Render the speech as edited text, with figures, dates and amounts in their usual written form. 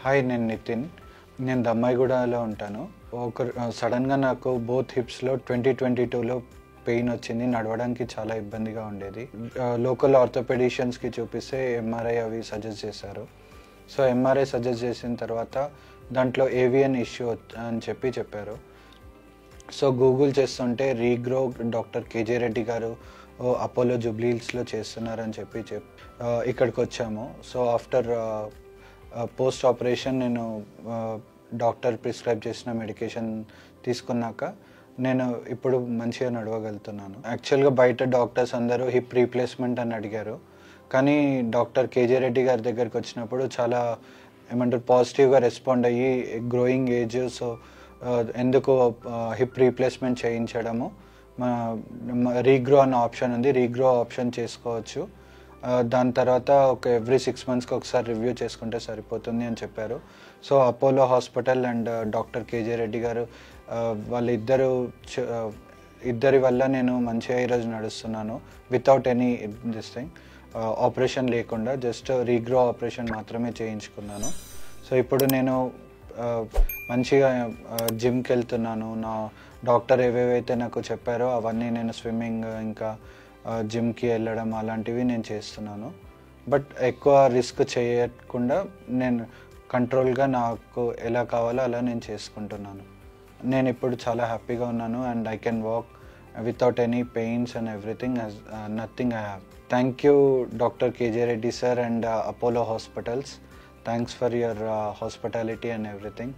Hi, నేను నితిన్. నేను దమ్మాయిగూడలో ఉంటాను. సడన్గా నాకు బోత్ హిప్స్లో 2022లో పెయిన్ వచ్చింది. నడవడానికి చాలా ఇబ్బందిగా ఉండేది. లోకల్ ఆర్థోపెడిషియన్స్కి చూపిస్తే ఎంఆర్ఐ అవి సజెస్ట్ చేశారు. సో ఎంఆర్ఐ సజెస్ట్ చేసిన తర్వాత దాంట్లో ఏవియన్ ఇష్యూ అని చెప్పారు. సో గూగుల్ చేస్తుంటే రీగ్రో డాక్టర్ కేజే రెడ్డి గారు అపోలో జూబ్లీహిల్స్లో చేస్తున్నారని చెప్పి ఇక్కడికి వచ్చాము. సో ఆఫ్టర్ పోస్ట్ ఆపరేషన్ నేను డాక్టర్ ప్రిస్క్రైబ్ చేసిన మెడికేషన్ తీసుకున్నాక నేను ఇప్పుడు మంచిగా నడవగలుగుతున్నాను. యాక్చువల్గా బయట డాక్టర్స్ అందరూ హిప్ రీప్లేస్మెంట్ అని అడిగారు, కానీ డాక్టర్ కేజే రెడ్డి గారి దగ్గరికి వచ్చినప్పుడు చాలా పాజిటివ్గా రెస్పాండ్ అయ్యి గ్రోయింగ్ ఏజ్, సో ఎందుకు హిప్ రీప్లేస్మెంట్ చేయించడము, రీగ్రో అన్న ఆప్షన్ ఉంది, రీగ్రో ఆప్షన్ చేసుకోవచ్చు, దాని తర్వాత ఎవ్రీ 6 monthsకి ఒకసారి రివ్యూ చేసుకుంటే సరిపోతుంది అని చెప్పారు. So Apollo hospital and doctor KJ Reddy గారు ఇద్దరి వల్ల నేను మంచిగా ఈరోజు నడుస్తున్నాను. వితౌట్ ఎనీ ఆపరేషన్ లేకుండా, జస్ట్ రీగ్రో ఆపరేషన్ మాత్రమే చేయించుకున్నాను. సో ఇప్పుడు నేను మంచిగా జిమ్కి వెళ్తున్నాను. నా డాక్టర్ ఏవేవైతే నాకు చెప్పారో అవన్నీ నేను స్విమ్మింగ్, ఇంకా జిమ్కి వెళ్ళడం అలాంటివి నేను చేస్తున్నాను. బట్ ఎక్కువ రిస్క్ చేయకుండా నేను కంట్రోల్గా నాకు ఎలా కావాలో అలా నేను చేసుకుంటున్నాను. నేను ఇప్పుడు చాలా హ్యాపీగా ఉన్నాను and I can walk without any pains and everything, nothing I have. Thank you doctor KJ Reddy sir and Apollo hospitals. Thanks for your hospitality and everything.